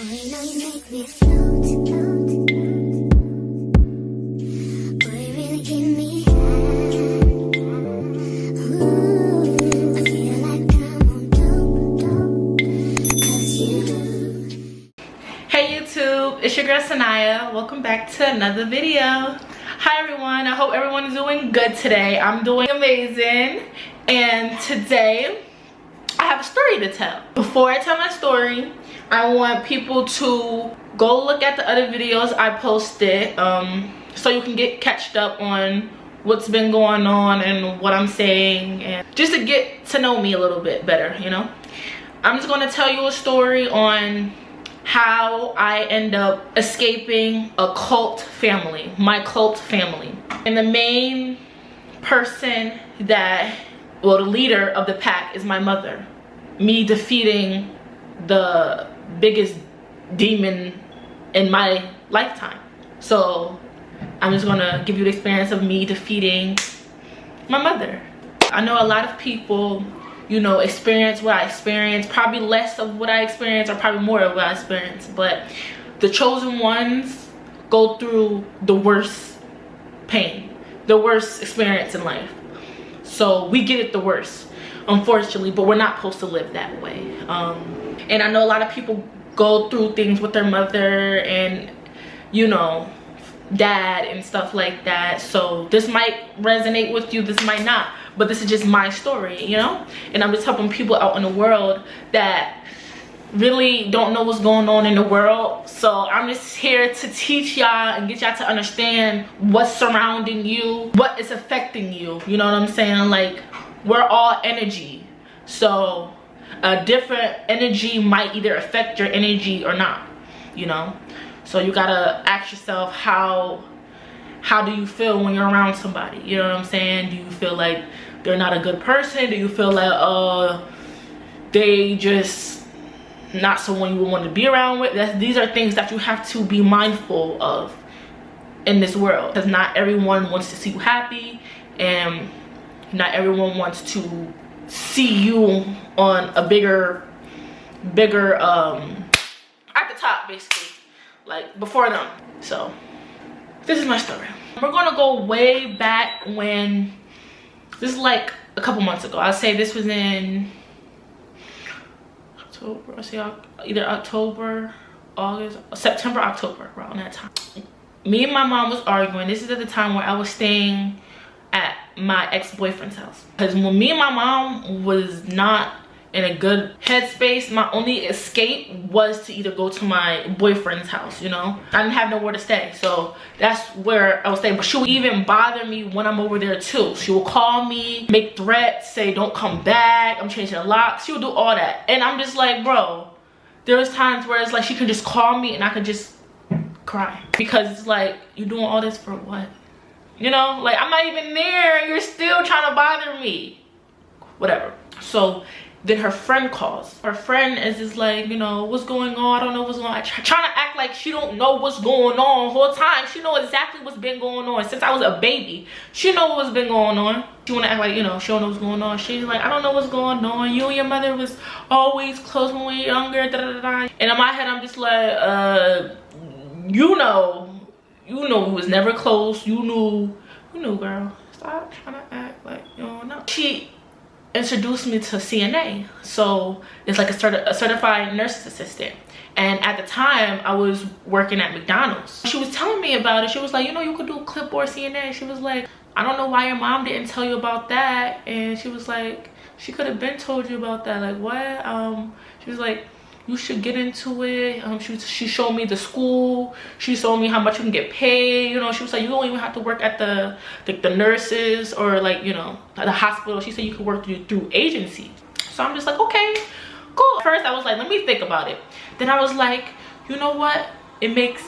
Boy, you know you make me float, float. Boy, you really give me high. Ooh, I feel like I'm on dope, dope. 'Cause you. Hey YouTube, it's your girl Sanaya. Welcome back to another video. Hi everyone, I hope everyone is doing good today. I'm doing amazing, and today I have a story to tell. Before I tell my story, I want people to go look at the other videos I posted, so you can get catched up on what's been going on and what I'm saying, and just to get to know me a little bit better, you know. I'm just going to tell you a story on how I end up escaping a cult family, my cult family. And the main person that, well, the leader of the pack is my mother. Me defeating the biggest demon in my lifetime. So I'm just gonna give you the experience of me defeating my mother. I know a lot of people, you know, experience what I experienced, probably less of what I experienced or probably more of what I experienced, but the chosen ones go through the worst pain, the worst experience in life. So we get it the worst, unfortunately, but we're not supposed to live that way. And I know a lot of people go through things with their mother and, you know, dad and stuff like that. So this might resonate with you, this might not, but this is just my story, you know. And I'm just helping people out in the world that really don't know what's going on in the world. So I'm just here to teach y'all and get y'all to understand what's surrounding you, what is affecting you, you know what I'm saying? Like, we're all energy, so a different energy might either affect your energy or not, you know. So you gotta ask yourself, how do you feel when you're around somebody, you know what I'm saying? Do you feel like they're not a good person? Do you feel like they just not someone you want to be around with? These are things that you have to be mindful of in this world, because not everyone wants to see you happy, and not everyone wants to see you on a bigger at the top, basically, like before them. So this is my story. We're gonna go way back when, this is like a couple months ago. I'll say this was in October, I'll say either October, August, September, October, around that time. Me and my mom was arguing. This is at the time where I was staying at my ex-boyfriend's house, because when me and my mom was not in a good headspace, my only escape was to either go to my boyfriend's house, you know. I didn't have nowhere to stay, so that's where I was staying. But she would even bother me when I'm over there too. She will call me, make threats, say don't come back, I'm changing the lock. She would do all that, and I'm just like, bro, there was times where it's like she could just call me and I could just cry, because it's like, you doing all this for what? You know, like, I'm not even there and you're still trying to bother me. Whatever. So then her friend calls. Her friend is just like, you know, what's going on? I don't know what's going on. Trying to act like she don't know what's going on the whole time. She know exactly what's been going on since I was a baby. She know what's been going on. She want to act like, you know, she don't know what's going on. She's like, I don't know what's going on. You and your mother was always close when we were younger. Da, da, da, da. And in my head, I'm just like, you know we was never close. You knew, girl. Stop trying to act like you don't know. She introduced me to CNA, so it's like a certified nurse's assistant. And at the time, I was working at McDonald's. She was telling me about it. She was like, you know, you could do clipboard CNA. She was like, I don't know why your mom didn't tell you about that. And she was like, she could have been told you about that. Like, what? She was like, you should get into it. She showed me the school. She showed me how much you can get paid. You know, she was like, you don't even have to work at the nurses or, like, you know, the hospital. She said you could work through agencies. So I'm just like, okay, cool. At first I was like, let me think about it. Then I was like, you know what? It makes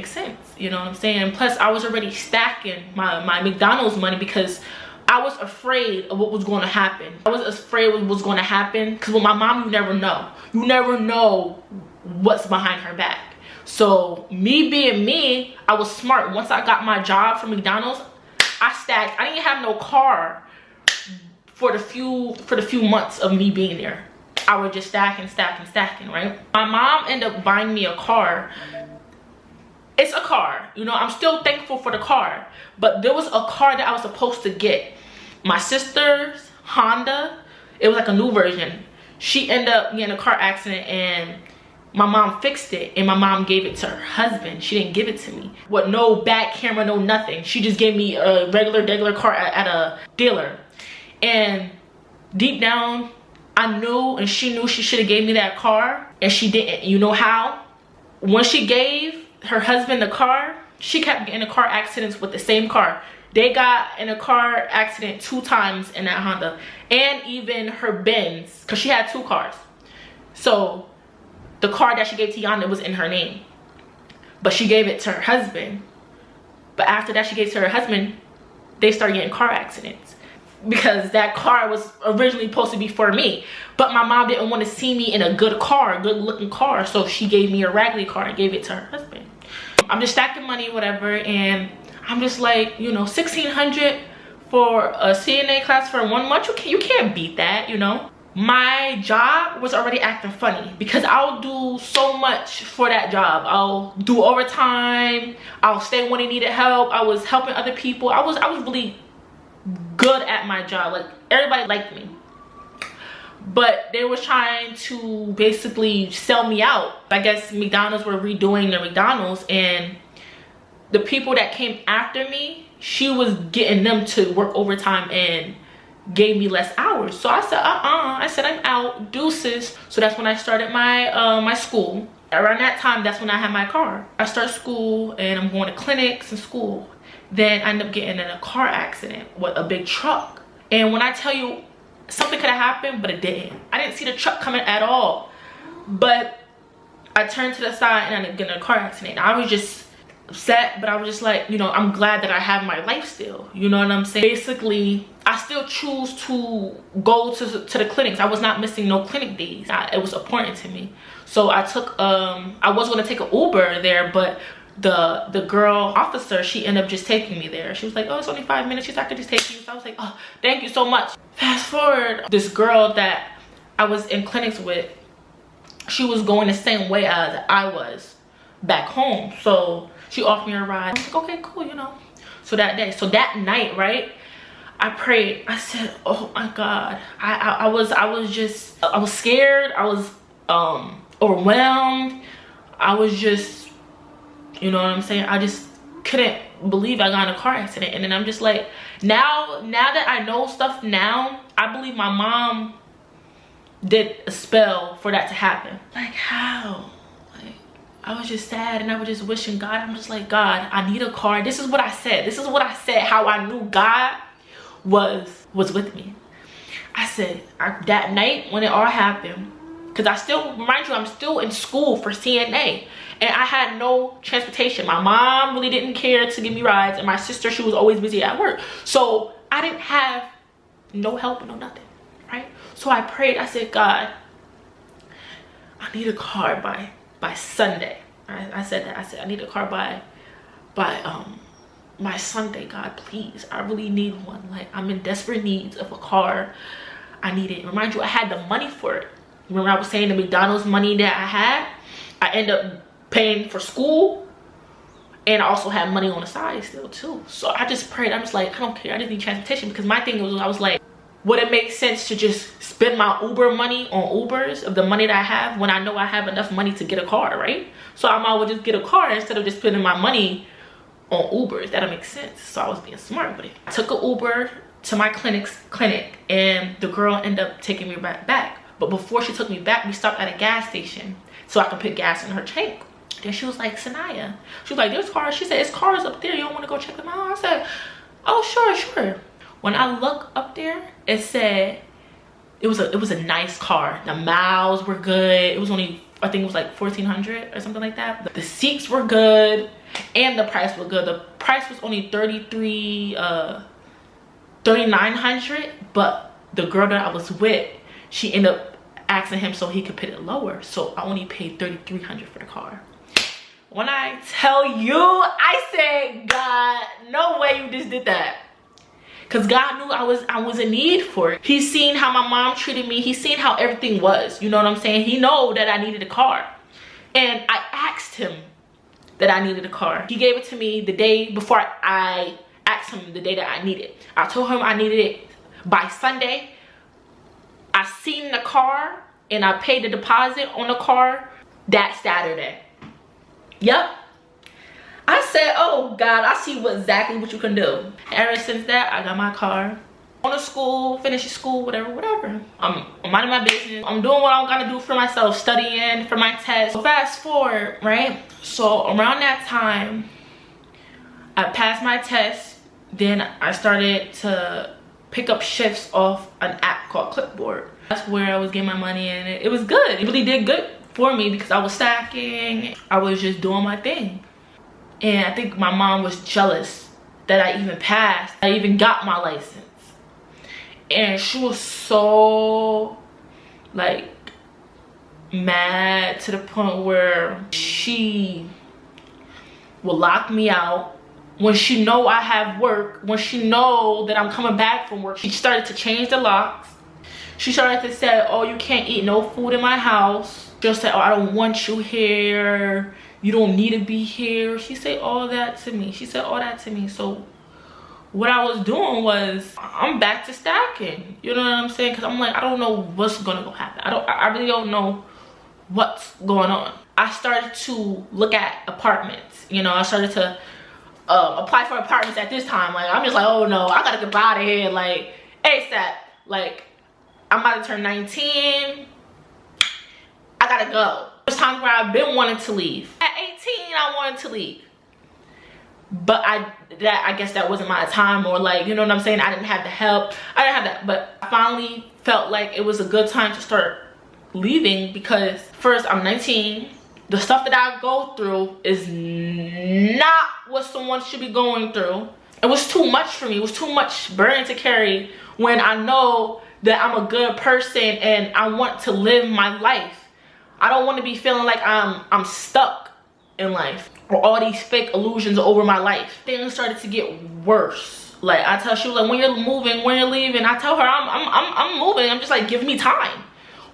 sense. You know what I'm saying? Plus I was already stacking my McDonald's money, because I was afraid of what was going to happen. I was afraid of what was going to happen, because with my mom, you never know. You never know what's behind her back. So me being me, I was smart. Once I got my job from McDonald's, I stacked. I didn't have no car for the few months of me being there. I would just stack and stack and stacking, right? My mom ended up buying me a car. It's a car, you know, I'm still thankful for the car, but there was a car that I was supposed to get. My sister's Honda, it was like a new version. She ended up getting a car accident and my mom fixed it, and my mom gave it to her husband. She didn't give it to me. With no back camera, no nothing. She just gave me a regular car at a dealer. And deep down, I knew, and she knew she should have gave me that car, and she didn't. You know how? When she gave her husband the car, she kept getting in car accidents with the same car. They got in a car accident 2 times in that Honda, and even her Benz, because she had 2 cars. So the car that she gave to Yonda was in her name, but she gave it to her husband. But after that, she gave it to her husband, they started getting car accidents, because that car was originally supposed to be for me, but my mom didn't want to see me in a good car, good looking car, so she gave me a raggedy car and gave it to her husband. I'm just stacking money, whatever, and I'm just like, you know, $1,600 for a CNA class for 1 month. You can't beat that, you know. My job was already acting funny because I'll do so much for that job. I'll do overtime, I'll stay when they needed help, I was helping other people. I was really good at my job. Like, everybody liked me, but they were trying to basically sell me out. I guess McDonald's were redoing their McDonald's, and the people that came after me, she was getting them to work overtime and gave me less hours. So I said, I said, I'm out, deuces. So that's when I started my my school. Around that time, that's when I had my car. I start school and I'm going to clinics and school. Then I end up getting in a car accident with a big truck. And when I tell you, something could have happened, but it didn't. I didn't see the truck coming at all. But I turned to the side and I ended up getting in a car accident. I was just upset, but I was just like, you know, I'm glad that I have my life still. You know what I'm saying? Basically, I still choose to go to the clinics. I was not missing no clinic days. It was important to me. So I took, I was going to take an Uber there, but the girl officer, she ended up just taking me there. She was like, oh, it's only 5 minutes. She's like, I could just take you. So I was like, oh, thank you so much. Fast forward, this girl that I was in clinics with, she was going the same way as I was back home. So she offered me a ride. I was like, okay, cool, you know. So that day, so that night, right, I prayed. I said, oh my God. I was scared. I was overwhelmed. I was just, you know what I'm saying? I just couldn't believe I got in a car accident. And then I'm just like, now that I know stuff now, I believe my mom did a spell for that to happen. Like, how? Like, I was just sad and I was just wishing God. I'm just like, God, I need a car. This is what I said. This is what I said, how I knew God was with me. I said, that night when it all happened, because I still, remind you, I'm still in school for CNA, and I had no transportation. My mom really didn't care to give me rides, and my sister, she was always busy at work. So I didn't have no help, no nothing, right? So I prayed. I said, God, I need a car by Sunday. I said that. I said, I need a car by Sunday, God, please. I really need one. Like, I'm in desperate needs of a car. I need it. Remind you, I had the money for it. Remember I was saying the McDonald's money that I had? I ended up paying for school, and I also had money on the side still too. So I just prayed. I'm just like, I don't care. I just need transportation, because my thing was, I was like, would it make sense to just spend my Uber money on Ubers of the money that I have when I know I have enough money to get a car, right? So I might as well just get a car instead of just spending my money on Ubers. That'll make sense. So I was being smart with it. I took an Uber to my clinic, and the girl ended up taking me right back. But before she took me back, we stopped at a gas station so I could put gas in her tank. Then she was like, Sanaya, she was like, there's cars. She said, it's cars up there. You don't want to go check them out? I said, oh, sure. When I look up there, it said, it was a nice car. The miles were good. It was only, I think it was like 1,400 or something like that. The seats were good and the price was good. The price was only $3,900, but the girl that I was with, she ended up asking him so he could put it lower. So I only paid $3,300 for the car. When I tell you, I said, God, no way you just did that. because God knew I was in need for it. He's seen how my mom treated me. He's seen how everything was. You know what I'm saying? He know that I needed a car. And I asked him that I needed a car. He gave it to me the day before I asked him the day that I needed it. I told him I needed it by Sunday. I seen the car and I paid the deposit on the car that Saturday. Yep. I said, oh God, I see exactly what you can do. Ever since that, I got my car. Going to school, finishing school, whatever. I'm minding my business. I'm doing what I'm gonna do for myself, studying for my test. So fast forward, right? So around that time, I passed my test. Then I started to pick up shifts off an app called Clipboard. That's where I was getting my money in. It was good. It really did good for me because I was stacking. I was just doing my thing. And I think my mom was jealous that I even passed. I even got my license. And she was so like mad to the point where she will lock me out when she know I have work, when she know that I'm coming back from work. She started to change the locks. She started to say, oh, you can't eat no food in my house. She'll say, oh, I don't want you here, you don't need to be here. She said all that to me. She said all that to me. So what I was doing was, I'm back to stacking. You know what I'm saying? Because I'm like, I don't know what's gonna go happen. I really don't know what's going on. I started to look at apartments. You know, I started to apply for apartments at this time. Like, I'm just like, oh no, I gotta get out of here, like ASAP. Like, I'm about to turn 19. I gotta go. There's times where I've been wanting to leave. At 18, I wanted to leave. But I guess that wasn't my time, or like, you know what I'm saying? I didn't have the help. I didn't have that. But I finally felt like it was a good time to start leaving because first, I'm 19. The stuff that I go through is not what someone should be going through. It was too much for me. It was too much burden to carry when I know that I'm a good person and I want to live my life. I don't want to be feeling like I'm stuck in life, or all these fake illusions over my life. Things started to get worse. Like, I tell, she was like, when you're moving, when you're leaving, I tell her I'm moving. I'm just like, give me time.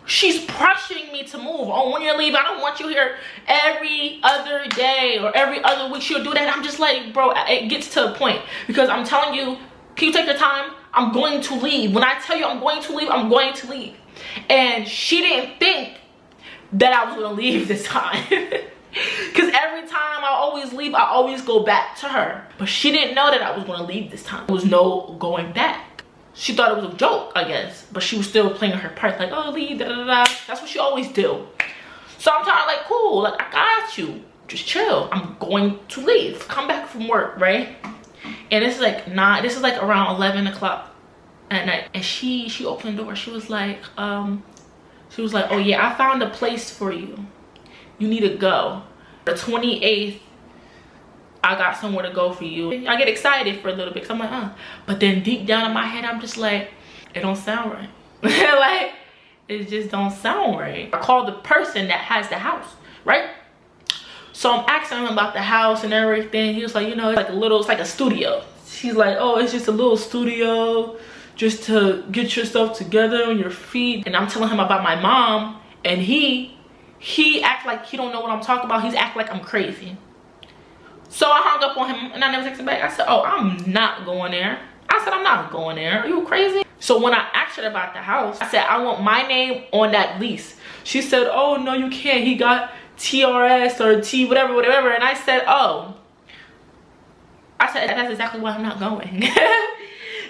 She's pressuring me to move. Oh, when you're leaving, I don't want you here every other day or every other week. She'll do that. I'm just like, bro, it gets to a point because I'm telling you, can you take your time? I'm going to leave. When I tell you I'm going to leave, I'm going to leave. And she didn't think that I was going to leave this time. Because every time I always leave, I always go back to her. But she didn't know that I was going to leave this time. There was no going back. She thought it was a joke, I guess. But she was still playing her part. Like, oh, leave, da da da. That's what she always do. So I'm trying to like, cool. Like, I got you. Just chill. I'm going to leave. Come back from work, right? And this is like around 11 o'clock at night. And she opened the door. She was like, oh yeah, I found a place for you. You need to go. The 28th, I got somewhere to go for you. I get excited for a little bit because I'm like, but then deep down in my head, I'm just like, it don't sound right. Like, it just don't sound right. I called the person that has the house, right? So I'm asking him about the house and everything. He was like, you know, it's like a studio. She's like, oh, it's just a little studio just to get yourself together on your feet. And I'm telling him about my mom, and he act like he don't know what I'm talking about. He's act like I'm crazy. So I hung up on him and I never texted back. I said, oh, I'm not going there. I said, I'm not going there. Are you crazy? So when I asked her about the house, I said, I want my name on that lease. She said, oh, no, you can't. He got TRS or T whatever. And I said, oh. I said, that's exactly why I'm not going.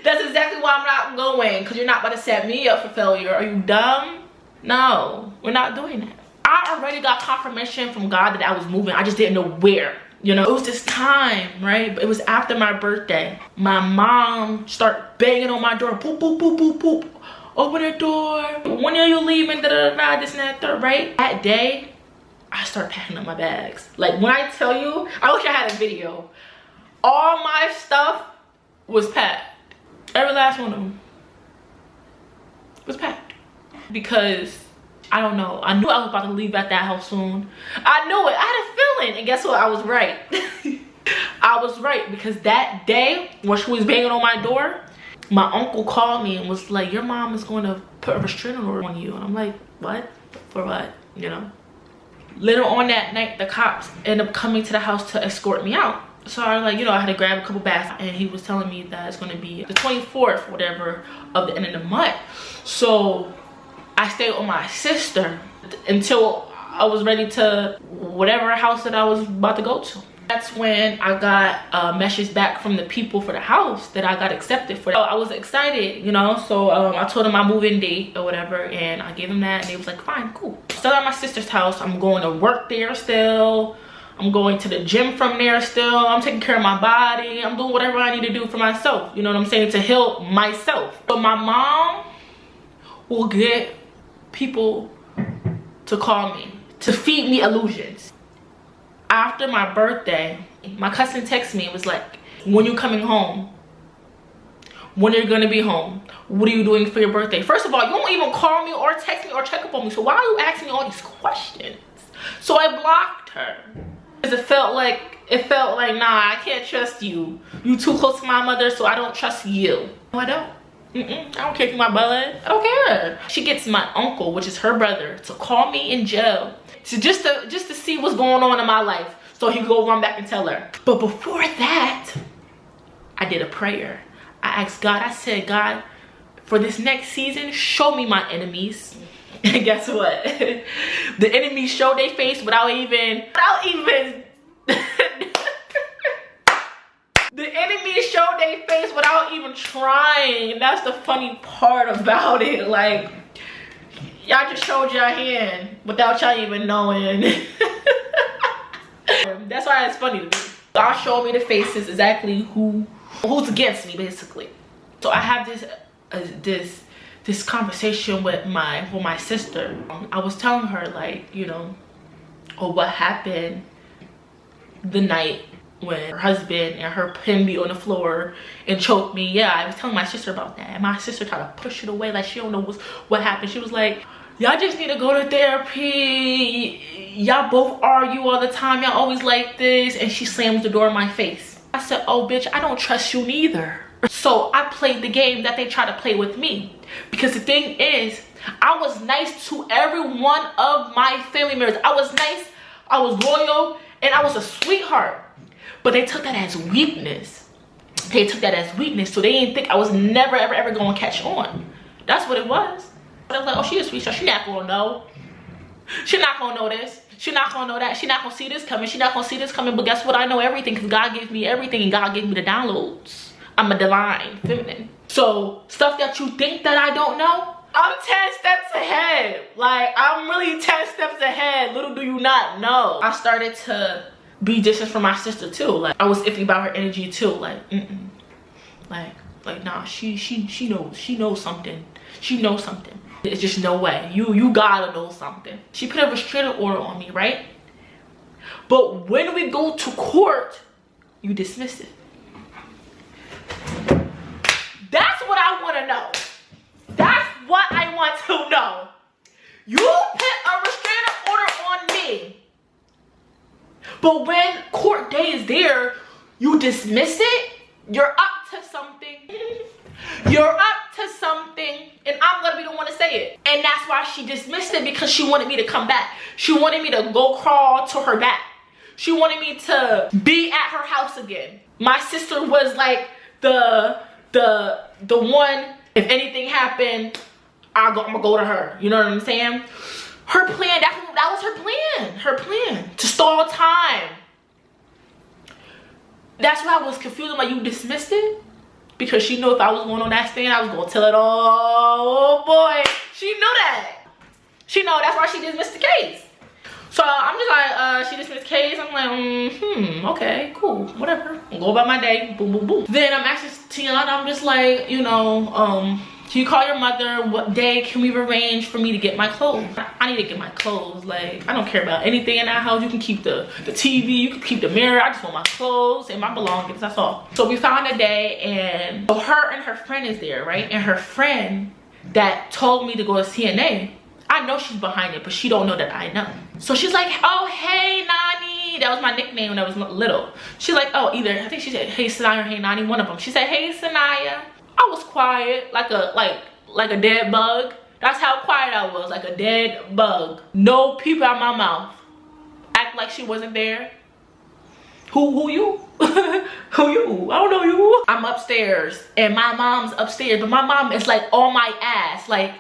That's exactly why I'm not going. Because you're not about to set me up for failure. Are you dumb? No, we're not doing that. I already got confirmation from God that I was moving. I just didn't know where. You know, it was this time, right? But it was after my birthday. My mom started banging on my door. Boop, boop, boop, boop, boop. Open the door. When are you leaving? Da, da, da, da, this and that, third, right? That day, I started packing up my bags. Like, when I tell you, I wish I had a video. All my stuff was packed. Every last one of them was packed. Because, I don't know, I knew I was about to leave at that house soon. I knew it. I had a feeling. And guess what? I was right. I was right, because that day when she was banging on my door, my uncle called me and was like, your mom is going to put a restraining order on you. And I'm like, what? For what? You know? Later on that night, the cops ended up coming to the house to escort me out. So I was like, you know, I had to grab a couple bags, and he was telling me that it's going to be the 24th, whatever, of the end of the month. So I stayed with my sister until I was ready to whatever house that I was about to go to. That's when I got a message back from the people for the house that I got accepted for. So I was excited, you know, so I told them my move-in date or whatever, and I gave them that, and they was like, fine, cool. Still at my sister's house. I'm going to work there still. I'm going to the gym from there still. I'm taking care of my body. I'm doing whatever I need to do for myself, you know what I'm saying, to heal myself. So my mom will get people to call me to feed me illusions. After my birthday, my cousin texted me and was like, when you coming home? When are you gonna be home? What are you doing for your birthday? First of all, you don't even call me or text me or check up on me, so why are you asking me all these questions? So I blocked her. Because it felt like, nah, I can't trust you. You too close to my mother, so I don't trust you. No, I don't. I don't care if you're my blood. I don't care. She gets my uncle, which is her brother, to call me in jail. So just to see what's going on in my life, so he can go run back and tell her. But before that, I did a prayer. I asked God, I said, God, for this next season, show me my enemies. And guess what? The enemies show their face without even the enemies show their face without even trying. And that's the funny part about it. Like, y'all just showed your hand without y'all even knowing. That's why it's funny to me. God showed me the faces, exactly who's against me, basically. So I have this conversation with my sister. I was telling her, like, you know, what happened the night when her husband and her pinned me on the floor and choked me. Yeah, I was telling my sister about that, and my sister tried to push it away, like she don't know what happened. She was like, y'all just need to go to therapy. Y'all both argue all the time. Y'all always like this. And she slams the door in my face. I said, oh bitch, I don't trust you neither. So I played the game that they try to play with me. Because the thing is, I was nice to every one of my family members. I was nice, I was loyal, and I was a sweetheart. But they took that as weakness. They took that as weakness. So they didn't think I was never, ever going to catch on. That's what it was. I was like, oh, she a sweetheart. She not going to know. She not going to know this. She not going to know that. She not going to see this coming. She not going to see this coming. But guess what? I know everything because God gave me everything, and God gave me the downloads. I'm a divine feminine. So stuff that you think that I don't know, I'm 10 steps ahead. Like, I'm really 10 steps ahead. Little do you not know. I started to be distant from my sister too. Like, I was iffy about her energy too. Like, like nah, she knows something. She knows something. It's just no way. You gotta know something. She put a restraining order on me, right? But when we go to court, you dismiss it. That's what I want to know. That's what I want to know. You put a restraining order on me, but when court day is there, you dismiss it. You're up to something. You're up to something, and I'm gonna be the one to say it. And that's why she dismissed it, because she wanted me to come back. She wanted me to go crawl to her back. She wanted me to be at her house again. My sister was like the one, if anything happened, I'm gonna go to her. You know what I'm saying? Her plan, that was her plan. Her plan to stall time. That's why I was confused. I'm like, you dismissed it? Because she knew if I was going on that stand, I was gonna tell it all. Oh boy, she knew that. She know that's why she dismissed the case. So I'm just like, she dismissed the case. I'm like, okay, cool, whatever. I'll go about my day, boom, boom, boom. Then I'm asking Tiana, I'm just like, you know, can you call your mother? What day can we arrange for me to get my clothes? I need to get my clothes. Like, I don't care about anything in that house. You can keep the TV, you can keep the mirror. I just want my clothes and my belongings, that's all. So we found a day, and her and her friend is there, right? And her friend that told me to go to CNA, I know she's behind it, but she don't know that I know. So she's like, oh, hey, Nani. That was my nickname when I was little. She's like, oh, either, I think she said, hey, Sanaya, or hey, Nani, one of them. She said, hey, Sanaya. I was quiet, like a dead bug. That's how quiet I was, like a dead bug. No peep out my mouth. Act like she wasn't there. Who you? Who you? I don't know you. I'm upstairs and my mom's upstairs, but my mom is like on my ass. Like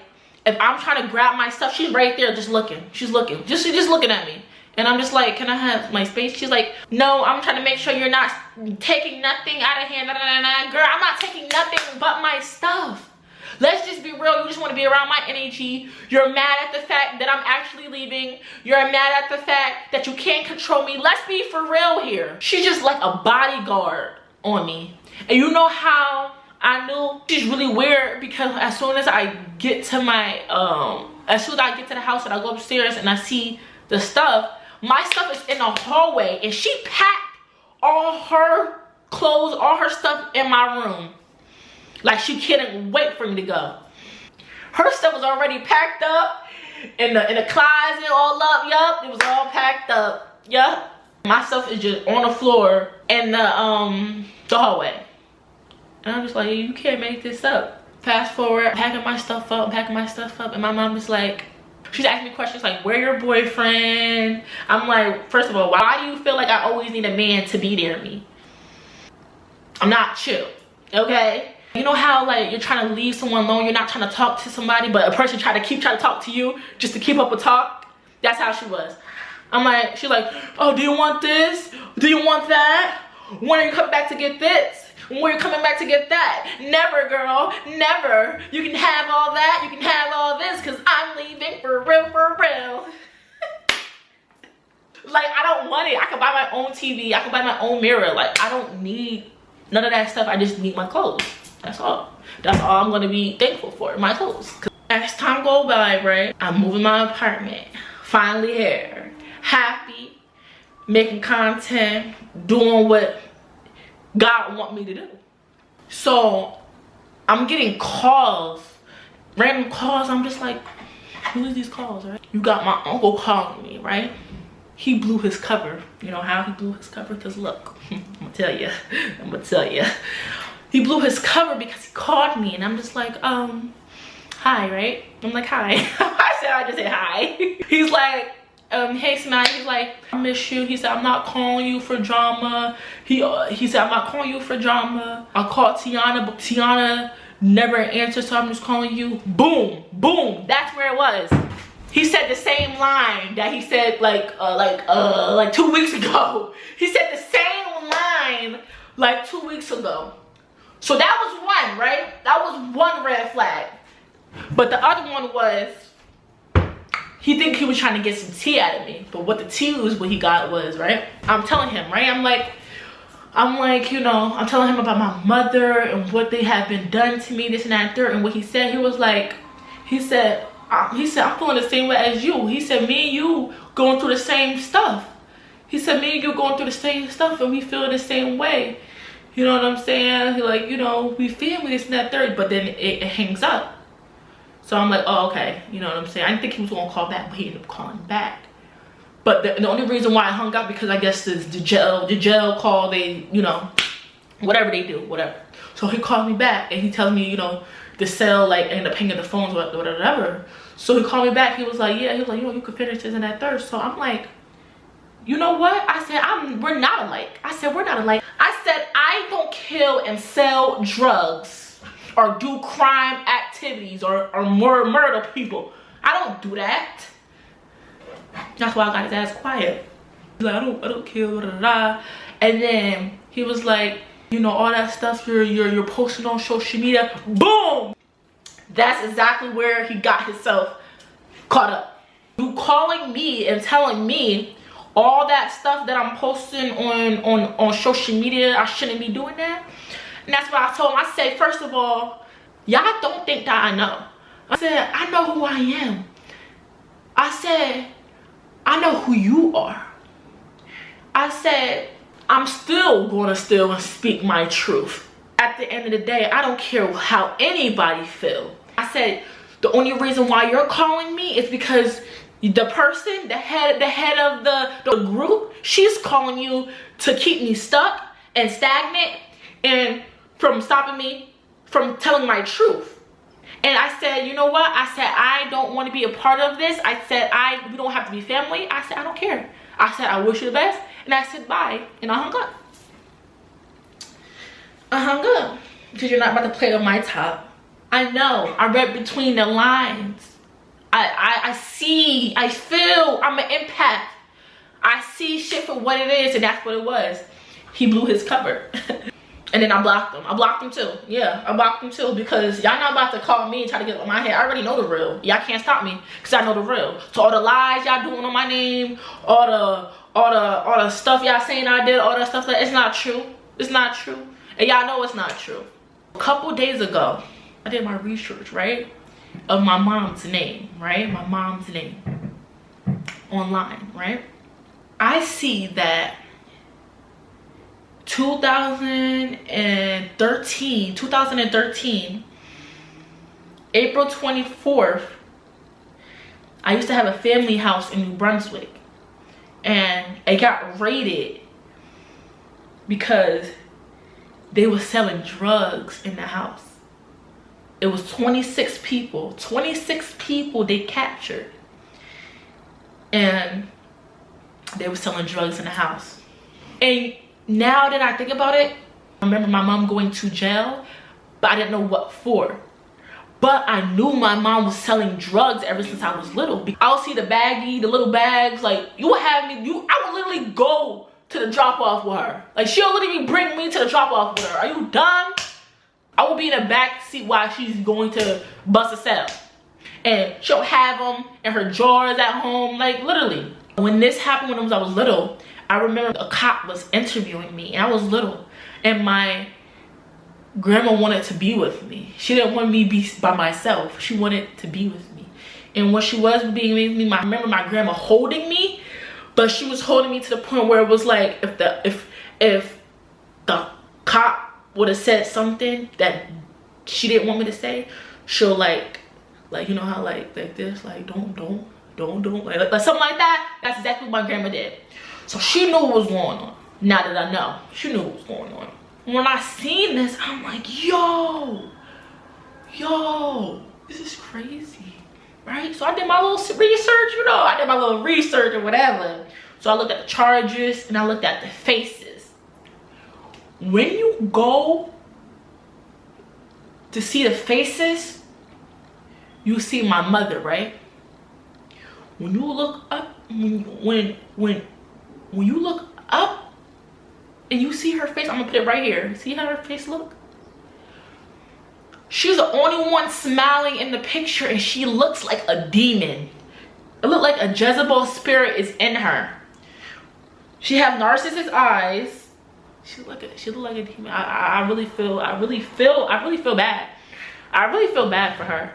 if I'm trying to grab my stuff, she's right there just looking. She's looking. She's just looking at me. And I'm just like, can I have my space? She's like, no, I'm trying to make sure you're not taking nothing out of hand. Girl, I'm not taking nothing but my stuff. Let's just be real. You just want to be around my energy. You're mad at the fact that I'm actually leaving. You're mad at the fact that you can't control me. Let's be for real here. She's just like a bodyguard on me. And you know how I knew she's really weird? Because as soon as I get to my, as soon as I get to the house and I go upstairs and I see the stuff, my stuff is in the hallway and she packed all her clothes, all her stuff in my room. Like she couldn't wait for me to go. Her stuff was already packed up in the closet, all up. Yup, it was all packed up. Yup. My stuff is just on the floor in the hallway. And I'm just like, you can't make this up. Fast forward, packing my stuff up, and my mom was like, she's asking me questions like, where your boyfriend? I'm like, first of all, why do you feel like I always need a man to be near me? I'm not chill, okay? You know how like you're trying to leave someone alone, you're not trying to talk to somebody, but a person trying to talk to you just to keep up a talk? That's how she was. I'm like, she's like, oh, do you want this? Do you want that? When are you coming back to get this? When are you coming back to get that? Never, girl, never. You can have all that, you can have all this, because I'm leaving for real, for real. Like, I don't want it. I can buy my own TV, I can buy my own mirror. Like, I don't need none of that stuff. I just need my clothes. That's all. That's all I'm gonna be thankful for, my clothes. As time go by, right, I'm moving my apartment. Finally here, happy, making content, doing what God want me to do. So I'm getting calls, random calls. I'm just like, who is these calls, right? You got my uncle calling me, right? He blew his cover. You know how he blew his cover? Because look, I'm gonna tell you. He blew his cover because he called me and I'm just like, hi, right? I'm like, hi. I just said hi. He's like, hey Samantha. He's like, I miss you. He said, I'm not calling you for drama. He said, I'm not calling you for drama. I called Tiana, but Tiana never answered, so I'm just calling you. Boom, boom. That's where it was. He said the same line that he said like 2 weeks ago. He said the same line like 2 weeks ago. So that was one, right? That was one red flag. But the other one was, he think he was trying to get some tea out of me. But what the tea was, what he got was, right? I'm telling him, right? I'm like, you know, I'm telling him about my mother and what they have been done to me, this and that and third. And what he said, he was like, he said, I'm feeling the same way as you. He said, me and you going through the same stuff. He said, me and you going through the same stuff and we feel the same way. You know what I'm saying? He like, you know, we family, this and that third, but then it hangs up. So I'm like, oh, okay. You know what I'm saying? I didn't think he was gonna call back, but he ended up calling back. But the only reason why I hung up, because I guess the jail call, they, you know, whatever they do, whatever. So he called me back and he tells me, you know, the cell like ended up hanging the phones, whatever. So he called me back. He was like, yeah. He was like, you know, you could finish this and that third. So I'm like, you know what? I said, we're not alike. I said, we're not alike. I said, I don't kill and sell drugs or do crime activities or murder people. I don't do that. That's why I got his ass quiet. He's like, I don't kill, And then he was like, you know, all that stuff you're posting on social media. Boom! That's exactly where he got himself caught up. You calling me and telling me all that stuff that I'm posting on social media, I shouldn't be doing that. And that's what I told him. I said, first of all, y'all don't think that I know. I said, I know who I am. I said, I know who you are. I said, I'm still going to still and speak my truth. At the end of the day, I don't care how anybody feel. I said, the only reason why you're calling me is because the person, the head of the group, she's calling you to keep me stuck and stagnant and from stopping me from telling my truth. And I said, you know what? I said, I don't want to be a part of this. I said, we don't have to be family. I said, I don't care. I said, I wish you the best. And I said, bye. And I hung up. I hung up. Because you're not about to play on my top. I know. I read between the lines. I see. I feel. I'm an empath. I see shit for what it is. And that's what it was. He blew his cover. And then I blocked him. I blocked him too. Yeah, I blocked him too, because y'all not about to call me and try to get on my head. I already know the real. Y'all can't stop me because I know the real. So all the lies y'all doing on my name, all the stuff y'all saying I did, all that stuff, that it's not true. It's not true. And y'all know it's not true. A couple days ago, I did my research, right? Of my mom's name, right? My mom's name online, right? I see that 2013, April 24th, I used to have a family house in New Brunswick, and it got raided because they were selling drugs in the house. It was 26 people they captured, and they were selling drugs in the house. And now that I think about it, I remember my mom going to jail, but I didn't know what for. But I knew my mom was selling drugs ever since I was little. I'll see the baggie, the little bags, like, you would have me, I would literally go to the drop off with her. Like, she'll literally bring me to the drop off with her. Are you dumb? I will be in the back seat while she's going to bust a sale. And she'll have them in her drawers at home, like, literally. When this happened when I was little, I remember a cop was interviewing me, and I was little, and my grandma wanted to be with me. She didn't want me to be by myself. She wanted to be with me. And when she was being with me, I remember my grandma holding me, but she was holding me to the point where it was like, if the cop would have said something that she didn't want me to say, she'll like you know how like this, like don't like something like that. That's exactly what my grandma did. So she knew what was going on. Now that I know, she knew what was going on. When I seen this, I'm like, yo, this is crazy, right? So I did my little research, you know, I did my little research or whatever. So I looked at the charges and I looked at the faces. When you go to see the faces, you see my mother, right? When you look up, when you look up and you see her face, I'm gonna put it right here. See how her face look? She's the only one smiling in the picture, and she looks like a demon. It looked like a Jezebel spirit is in her. She have narcissist eyes. She look like a demon. I really feel bad. I really feel bad for her.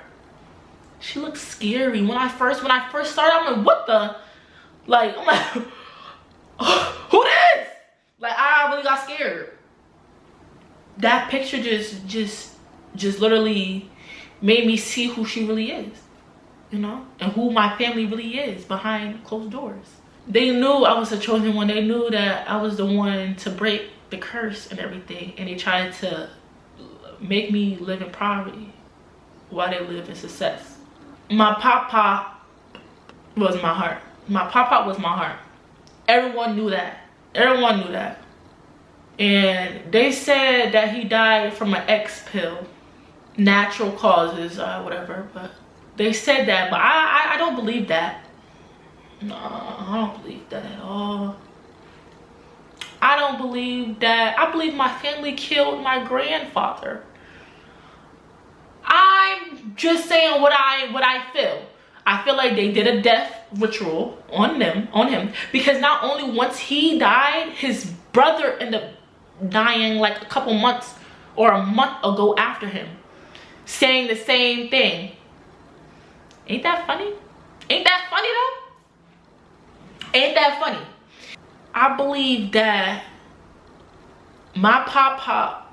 She looks scary. When I first started, I'm like, what the? Like, I'm like, who this? Like, I really got scared. That picture just literally made me see who she really is, you know, and who my family really is behind closed doors. They knew I was the chosen one. They knew that I was the one to break the curse and everything, and they tried to make me live in poverty while they live in success. My papa was my heart. My papa was my heart. Everyone knew that. Everyone knew that. And they said that he died from an X pill, natural causes, whatever. But they said that, but I don't believe that. No, I don't believe that at all. I don't believe that. I believe my family killed my grandfather. I'm just saying what I feel. I feel like they did a death ritual on him, because not only once he died, his brother ended up dying like a couple months or a month ago after him, saying the same thing. Ain't that funny? Ain't that funny though? Ain't that funny? I believe that my papa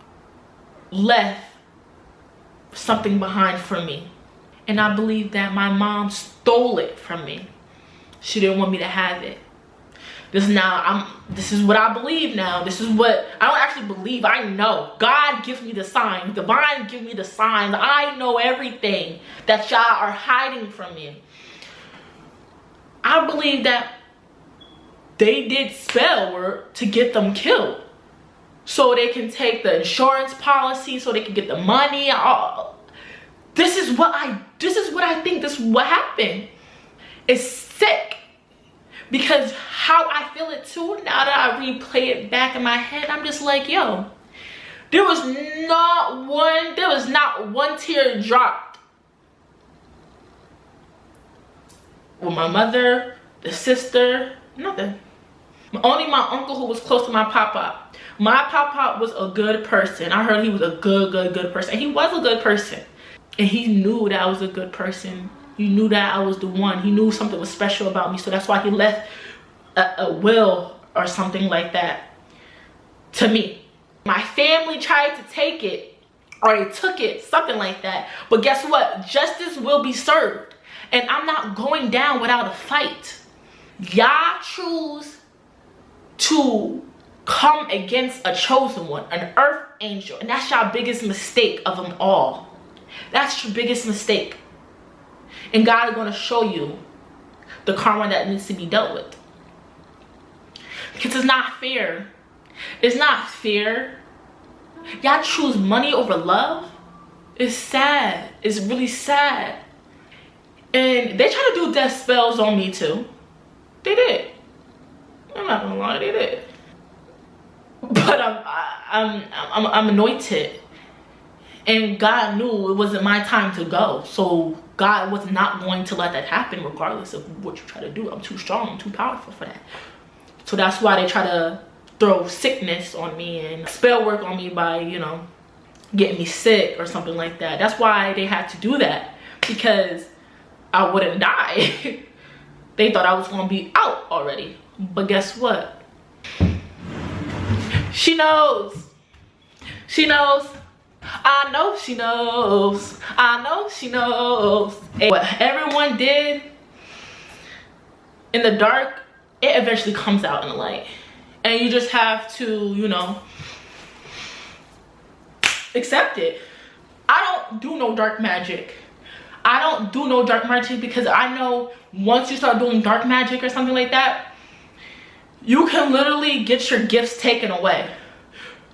left something behind for me. And I believe that my mom stole it from me. She didn't want me to have it. This is what I believe now. This is what I don't actually believe. I know. God gives me the signs. Divine gives me the signs. I know everything that y'all are hiding from me. I believe that they did spell work to get them killed, so they can take the insurance policy, so they can get the money. This is what I think. This is what happened. It's sick. Because how I feel it too, now that I replay it back in my head, I'm just like, yo, there was not one tear dropped with my mother, the sister, nothing. Only my uncle, who was close to my papa. My papa was a good person. I heard he was a good person. He was a good person. And he knew that I was a good person. He knew that I was the one. He knew something was special about me. So that's why he left a will or something like that to me. My family tried to take it, or they took it, something like that. But guess what? Justice will be served. And I'm not going down without a fight. Y'all choose to come against a chosen one, an earth angel. And that's your biggest mistake of them all. That's your biggest mistake. And God is going to show you the karma that needs to be dealt with. Because it's not fair. It's not fair. Y'all choose money over love. It's sad. It's really sad. And they try to do death spells on me too. They did. I'm not gonna lie, they did. But I'm anointed. And God knew it wasn't my time to go. So God was not going to let that happen regardless of what you try to do. I'm too strong, I'm too powerful for that. So that's why they try to throw sickness on me and spell work on me by, you know, getting me sick or something like that. That's why they had to do that, because I wouldn't die. They thought I was gonna be out already. But guess what? She knows. She knows. I know she knows. I know she knows. And what everyone did in the dark, it eventually comes out in the light. And you just have to, you know, accept it. I don't do no dark magic. I don't do no dark magic because I know once you start doing dark magic or something like that, you can literally get your gifts taken away.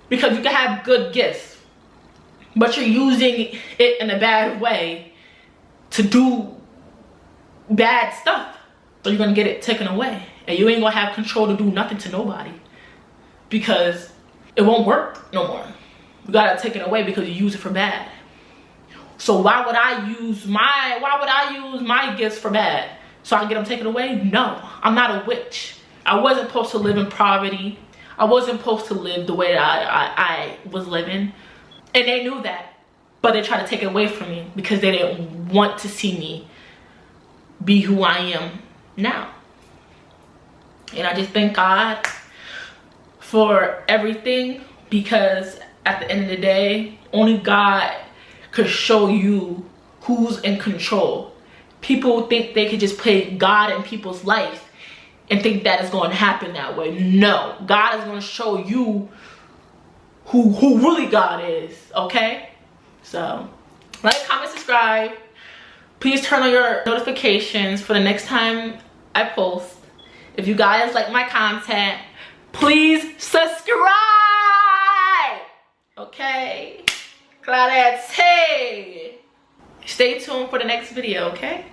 Because you can have good gifts, but you're using it in a bad way to do bad stuff. So you're gonna get it taken away. And you ain't gonna have control to do nothing to nobody. Because it won't work no more. You gotta take it away because you use it for bad. So why would I use my gifts for bad? So I can get them taken away? No, I'm not a witch. I wasn't supposed to live in poverty. I wasn't supposed to live the way that I was living. And they knew that. But they tried to take it away from me because they didn't want to see me be who I am now. And I just thank God for everything, because at the end of the day, only God could show you who's in control. People think they could just play God in people's life and think that is going to happen that way. No, God is going to show you who really God is, okay? So, like, comment, subscribe. Please turn on your notifications for the next time I post. If you guys like my content, please subscribe, okay? Claudette, stay tuned for the next video, okay?